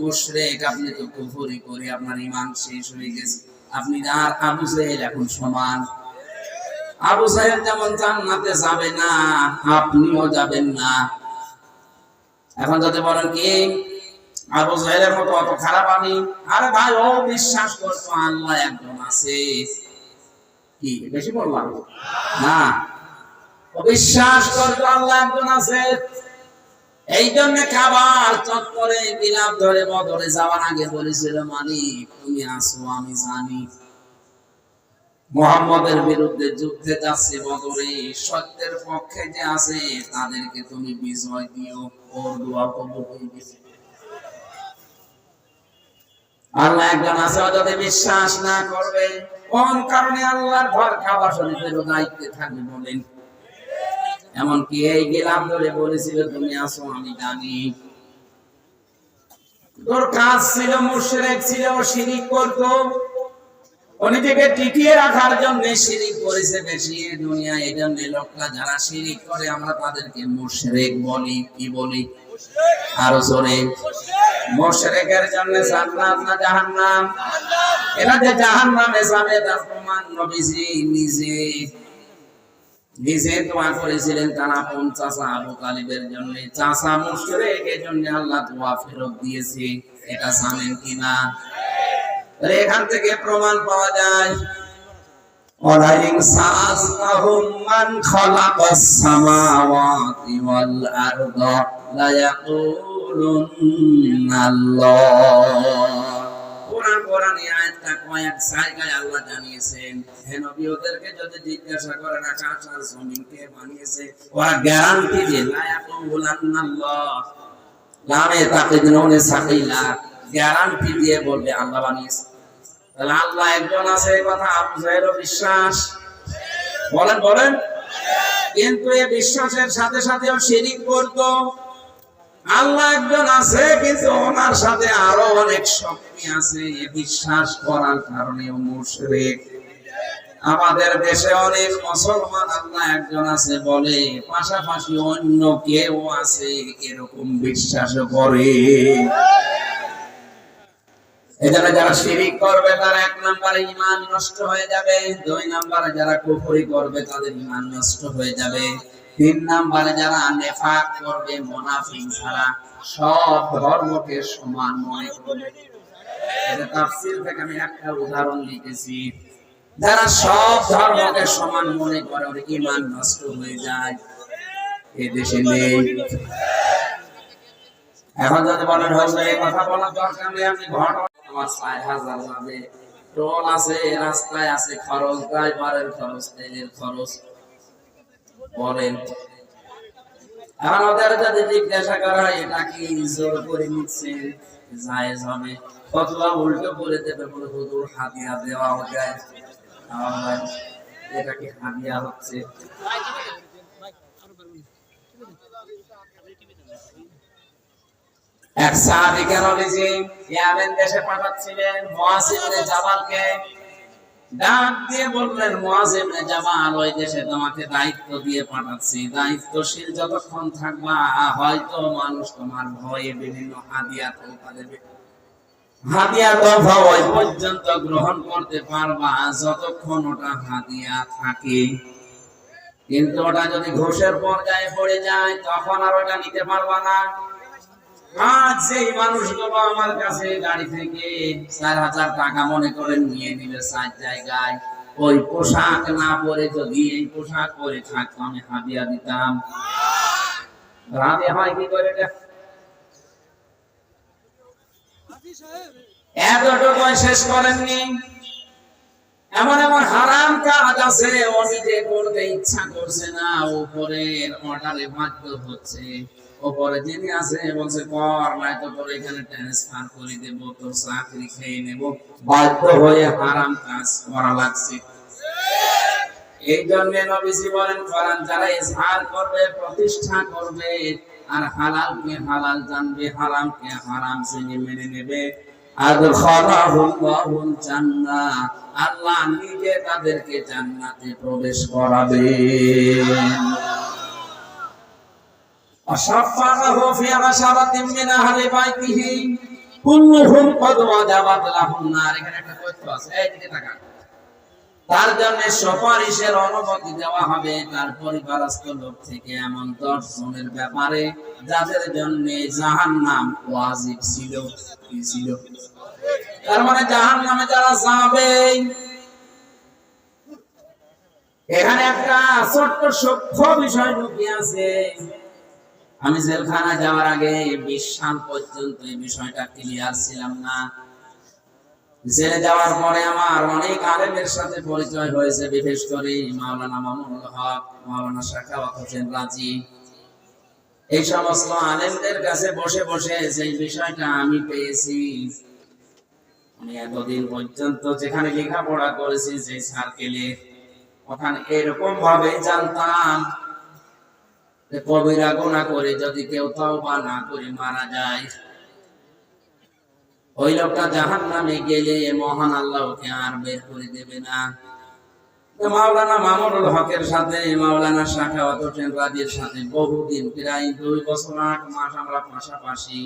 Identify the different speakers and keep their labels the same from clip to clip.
Speaker 1: মুশরিক, আপনি তো কুফরি করে আপনার ঈমান শেষ হয়ে গেছে। আপনি আর আবু জাহেল এখন সমান। আবু জাহেল যেমন জান্নাতে যাবে না, আপনিও যাবেন না। এখন যদি বলেন কি আবু জাহেলের মতো অত খারাপ আমি, আরে ভাই ও বিশ্বাস করতো আল্লাহ একজন আছে। কি বেশি বললাম না? ও বিশ্বাস করতো আল্লাহ একজন আছে। এই জন্য কাবার চত্বরে বিলাপ ধরে বদরে যাওয়ার আগে বলেছিল, মালিক তুমি আসো আমি জানি মুহাম্মদের বিরুদ্ধে যুদ্ধে যাচ্ছে বদরে, সত্যের পক্ষে যে আছে তাদেরকে তুমি বিজয় দিও। ওর দোয়া কবুল হয়ে গেছে। আল্লাহ একজন আছে যদি বিশ্বাস না করবে, কোন কারণে আল্লাহর ঘর কাবা শরীফের দায়িত্বে থাকবে বলেন? এমনকি এই গেলাম ধরে বলেছিল তুমি আসো আমি জানি। তোর কাজ ছিল মুশরিক ছিল, শিরিক করতো, নিজেকে টিকিয়ে রাখার জন্য শিরিক করেছে বেশি দুনিয়া। এই জন্য লোকরা যারা শিরিক করে আমরা তাদেরকে মুশরিক বলি। কি বলি? আরো জোরে। মুশরিকের জন্য জান্নাত না জাহান্নাম? এরা যে জাহান্নামে যাবে তার প্রমাণ নবীজি নিজে দোয়া করেছিলেন তার আপন চাচা আবু তালিবের জন্য। চাচা মুশরিক, এই জন্য আল্লাহ দোয়া ফেরত দিয়েছে। এটা জানেন কিনা? এখান থেকে প্রমাণ পাওয়া যায়, ওয়ালাইন সাআলতাহুম মান খালাকাস সামাওয়াতি ওয়াল আরদা লা ইয়াকুলুনাল্লাহ। কোরআনে আয়াতটা কয়েক জায়গায় আল্লাহ জানিয়েছেন, হে নবী ওদেরকে যদি জিজ্ঞাসা করেন আকাশ আর জমিন কে বানিয়েছে, ওরা গ্যারান্টি দিয়ে লা ইয়াকুলুনাল্লাহ, লামে তাকদিরুনে সাকিলা, গ্যারান্টি দিয়ে বলবে আল্লাহ বানিয়েছে। তাহলে আল্লাহ একজন আছে, কথা আবু জাহেলও বিশ্বাস। বলেন কিন্তু এই বিশ্বাসের সাথে সাথেও শিরিক করতো। আল্লাহ একজন আছে কিন্তু ওনার সাথে আরো অনেক শক্তি আছে, বিশ্বাস করার কারণেও মুশরিক। আমাদের দেশে অনেক মুসলমান আল্লাহ একজন আছে বলে, পাশাপাশি অন্য কেউ আছে এরকম বিশ্বাস করে। এজন্য যারা শিরিক করবে তার এক নম্বরে ঈমান নষ্ট হয়ে যাবে, দুই নম্বরে যারা কুফরি করবে তাদের ঈমান নষ্ট হয়ে যাবে, তিন নম্বরে যারা নেফাক করবে, মুনাফিক ছাড়া সব ধর্মকে সমান মনে করবে। এটা তাফসীর থেকে আমি একটা উদাহরণ লিখেছি। যারা সব ধর্মকে সমান মনে করে ওর ঈমান নষ্ট হয়ে যায়। এই দেশে নেই। এখন যদি বলেন হুজুর এই কথা বলার দরকার নেই, আপনি ঘটনা আমার ৬০০০ যাবে, টোল আছে, রাস্তায় আছে, খরচ, ড্রাইভারের খরচ, তেলের খরচ, বলেন। এখন ওদের যদি জিজ্ঞাসা করা হয় এটা কি জোর করে নিচ্ছে জায়েজ হবে, ফতোয়া উল্টো করে দেবে, বলে হুজুর হাদিয়া দেওয়া যায়, এটা কি হাদিয়া হচ্ছে? এক সাহাবীকে নবীজি ইয়ামেন দেশে পাঠাচ্ছিলেন, মুআয ইবনে জামালকে ডাক দিয়ে বললেন, মুআয ইবনে জামাল ওই দেশে তোমাকে দায়িত্ব দিয়ে পাঠাচ্ছি, দায়িত্বশীল যতক্ষণ থাকবা হয়তো মানুষ তোমার ভয়ে বিভিন্ন হাদিয়া তোফা দেবে, হাদিয়া তোফা ওই পর্যন্ত গ্রহণ করতে পারবা যতক্ষণ ওটা হাদিয়া থাকে, কিন্তু ওটা যদি ঘুষের পর্যায়ে পড়ে যায় তখন আর ওটা নিতে পারবা না। আজ যেই মানুষগুলো আমার কাছে গাড়ি থেকে ৪০০০ টাকা মনে করেন নিয়ে নিবে ৪ জায়গায়, ওই পোশাক না পরে যদি এই পোশাক পরে থাকতো আমি হাদিয়া দিতাম। রাতে হয় কি করে এতটুকু শেষ করেননি। এমন এমন হারাম কাজ আছে ও নিজে করতে ইচ্ছা করছে না, উপরের অর্ডারে বাধ্য হচ্ছে। উপরে যিনি আছে বলছে কর, নয়তো তোর এখানে ট্রান্সফার করে দেব, তোর চাকরি খেয়ে নেব, বাধ্য হয়ে হারাম কাজ করা লাগছে। এই জন্য নবীজি বলেন, কোরআন যারা ইজহার করবে, প্রতিষ্ঠা করবে, আর হালালকে হালাল জানবে, হারামকে হারাম জেনে মেনে নেবে, আদখালাহুল্লাহুল জান্নাহ, আল্লাহ নিজে তাদেরকে জান্নাতে প্রবেশ করাবেন। আশাফাহু ফি আশারাতিন মিন আহলি বাইতিহি, কুল্লুহুম কদ ওয়াজাবাত লাহুম নার। এখানে একটা তথ্য আছে, এই দিকে তাকান। তার জন্য সুপারিশের অনুমতি দেওয়া হবে তার পরিবারস্থ লোক থেকে এমন 10 জনের ব্যাপারে যাদের জন্য জাহান্নাম ওয়াজিব ছিল। কি ছিল? তার মানে জাহান্নামে যারা যাবে। এখানে একটা ছোট্ট সূক্ষ্ম বিষয় লুকিয়ে আছে। আমি জেলখানা যাওয়ার আগে 20 সাল পর্যন্ত এই বিষয়টা ক্লিয়ার ছিলাম না। জেলে যাওয়ার পরে আমার অনেক আলেমের সাথে পরিচয় হয়েছে, বিশেষ করে মাওলানা মামুনুল হক, মাওলানা সাখাওয়াত হোসেন রাজি। এই সমস্ত আলেমদের কাছে বসে বসে যে বিষয়টা আমি পেয়েছি, আমি এতদিন পর্যন্ত যেখানে লেখাপড়া করেছি যে সার্কেলে, ওখানে এরকম ভাবে জানতাম যে কবিরা গুনাহ করে যদি কেউ তওবা না করে মারা যায়, ওই লোকটা জাহান্নামে গেলে মহান আল্লাহ ওকে আর বের করে দেবে না। মাওলানা মামুনুল হকের সাথে মাওলানা সাখাওয়াত হোসেন রাজির সাথে বহুদিন, প্রায় 2 বছর 8 মাস আমরা পাশাপাশি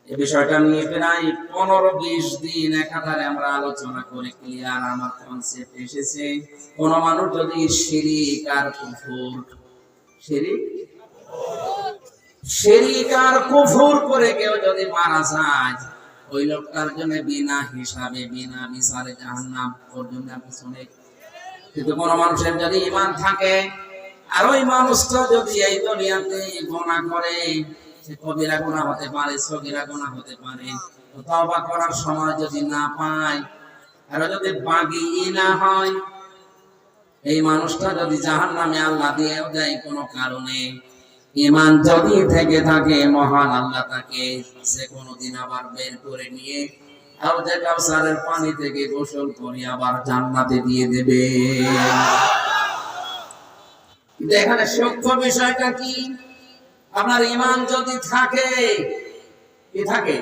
Speaker 1: এই বিষয়টা নিয়ে প্রায় 15-20 দিন একাধারে আমরা আলোচনা করে ক্লিয়ার আমার কনসেপ্ট এসেছে। কোন মানুষ যদি শিরক আর কুফর, শিরক আর কুফর করে কেউ যদি মারা যায়, ওই লোকটার জন্য বিনা হিসাবে বিনা বিচারে জাহান্নাম পর্যন্ত পিছনে। কিন্তু কোন মানুষের যদি ঈমান থাকে আর ওই মানুষটা যদি এই দুনিয়াতে গুনাহ করে, সে কবিরা গুনাহ হতে পারে, সগীরা গুনাহ হতে পারে, তো তওবা করার সময় যদি না পায় আর যদি বাগী না হয়, এই মানুষটা যদি জাহান্নামে আল্লাহ দিয়েও দেয় কোনো কারণে, ঈমান যদি থেকে থাকে, মহান আল্লাহ তাকে যে কোনোদিন আবার বের করে নিয়ে হাউজে কাউসারের পানি থেকে গোসল করে আবার জান্নাতে দিয়ে দেবে। এখানে সূক্ষ্ম বিষয়টা কি? আপনার ঈমান যদি থাকে, কি থাকে?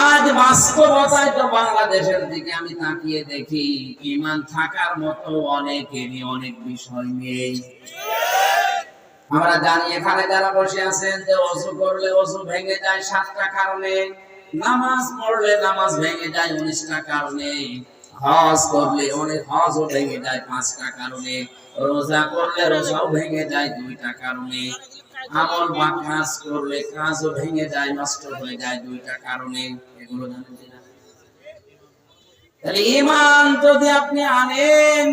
Speaker 1: আজ বাস্তবতায় তো বাংলাদেশের দিকে আমি তাকিয়ে দেখি, ঈমান থাকার মতো অনেকেরই অনেক বিষয় নেই। আমরা জানি এখানে যারা বসে আছেন যে ওযু করলে ওযু ভেঙে যায় 7টা কারণে, নামাজ পড়লে নামাজ ভেঙে যায় 19টা কারণে, হজ করলে অনেক হজও ভেঙে যায় 5টা কারণে, রোজা করলে রোজাও ভেঙে যায় 2টা কারণে, আমল বা কাজ করলে কাজও ভেঙে যায়, নষ্ট হয়ে যায় 2টা কারণে। এগুলো জানেন কিনা? তাহলে ঈমান যদি আপনি আনেন,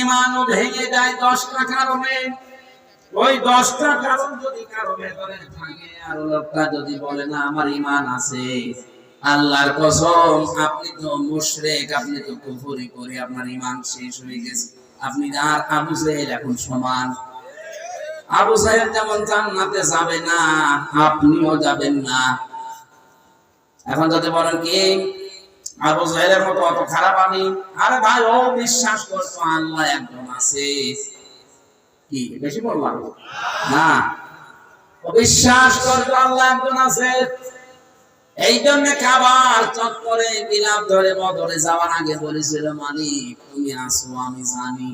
Speaker 1: ঈমানও ভেঙে যায় 10টা কারণে। ওই 10টা কারণ যদি কারো ভেতরে থাকে আর লোকটা যদি বলে না আমার ঈমান আছে, আল্লাহর কসম আপনি তো মুশরিক, আপনি তো কুফরি করে আপনার ঈমান শেষ হয়ে গেছে। আপনি আর আবু জাহেল এখন সমান। আবু জাহেল যেমন জান্নাতে যাবে না, আপনিও যাবেন না। এখন যদি বলেন কি আবু জাহেলের মতো অত খারাপ আমি, আরে ভাই ও বিশ্বাস করতো আল্লাহ একজন আছে, কি বেশি বললাম না? বিশ্বাস করতো আল্লাহ একজন আছে। এই জন্য কাবার চত্বরে বিলাপ ধরে বদরে যাওয়ার আগে বলেছিল, মালিক তুমি আছো আমি জানি,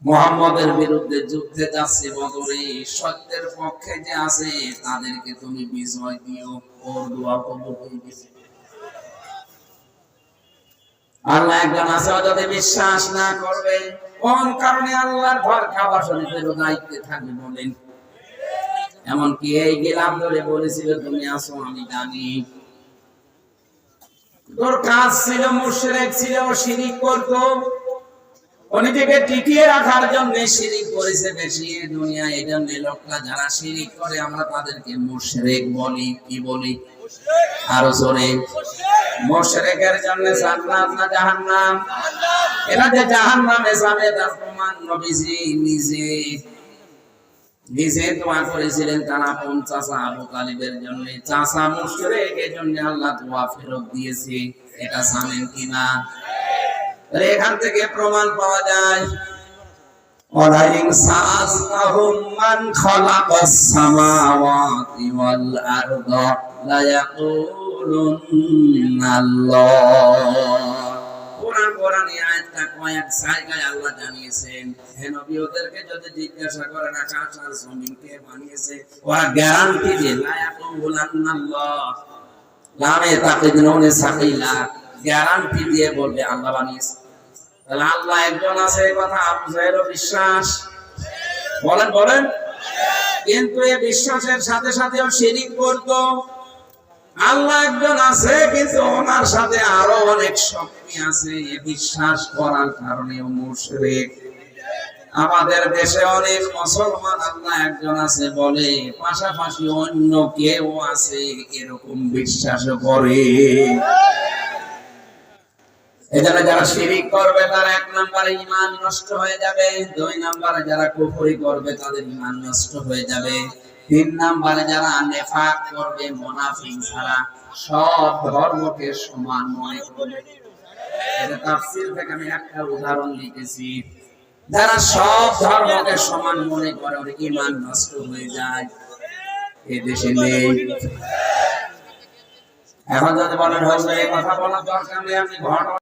Speaker 1: মুহাম্মদের বিরুদ্ধে যুদ্ধে যাচ্ছে বদরে, সত্যের পক্ষে যে আছে তাদেরকে তুমি বিজয় দিও। ওর দোয়া কবুল হয়ে গেছে। আল্লাহ একজন আছে, যদি বিশ্বাস না করবে, কোন কারণে আল্লাহর ঘর কাবা শরীফের দায়িত্বে থাকবে বলেন? এমনকি এই গিলাম ধরে বলেছিল তুমি আছো আমি জানি। তোর কাজ ছিল মুশরিক ছিল, শিরিক করতো, নিজেকে টিকিয়ে রাখার জন্য শিরিক করেছে বেশি দুনিয়া। এই জন্য লোকটা যারা শিরিক করে আমরা তাদেরকে মুশরিক বলি। কি বলি? আরো জোরে। মুশরিকের জন্য জান্নাত না জাহান্নাম? এরা যে জাহান্নামে যাবে তার প্রমাণ নবীজি নিজে দোয়া করেছিলেন তার আপন চাচা আবু তালিবের জন্য। চাচা মুশরিক, এই জন্য আল্লাহ দোয়া ফেরত দিয়েছে। এটা জানেন কিনা? এখান থেকে প্রমাণ পাওয়া যায়, ওয়ালাইন সাআলতাহুম মান খালাকাস সামাওয়াতি ওয়াল আরদা লা ইয়াকুলুন্নাল্লাহ। কোরআন কোরআনে আয়াতটা কয়েক জায়গায় আল্লাহ জানিয়েছেন, হে নবী ওদেরকে যদি জিজ্ঞাসা করেন আকাশ আর জমিন কে বানিয়েছে, ওরা গ্যারান্টি দিয়ে লা ইয়াকুলুনাল্লাহ লামে তাকিদুনে সাকিলা গ্যারান্টি দিয়ে বলবে আল্লাহ বানিয়েছে। তাহলে আল্লাহ একজন আছে এই কথা আবু জাহেলও বিশ্বাস বলেন বলেন, কিন্তু এই বিশ্বাসের সাথে সাথেও শিরিক করতো। আল্লাহ একজন আছে কিন্তু ওনার সাথে আরো অনেক শক্তি আছে, এই বিশ্বাস করার কারণে ও মুশরিক। আমাদের দেশে অনেক মুসলমান আল্লাহ একজন আছে বলে, পাশাপাশি অন্য কেউ আছে এরকম বিশ্বাস করে। এজন্য যারা শিরিক করবে তার এক নম্বরে ঈমান নষ্ট হয়ে যাবে, দুই নম্বরে যারা কুফরি করবে তাদের ঈমান নষ্ট হয়ে যাবে, তিন নম্বরে যারা নেফাক করবে মুনাফিক ছাড়া সব ধর্মকে সমান মনে করবে। এটা তাফসীর থেকে আমি একটা উদাহরণ লিখেছি। যারা সব ধর্মকে সমান মনে করে ওর ঈমান নষ্ট হয়ে যায়, এ দেশে নেই। এখন যদি বলেন হুজুর এই কথা বলার দরকার নেই, আপনি ঘটনা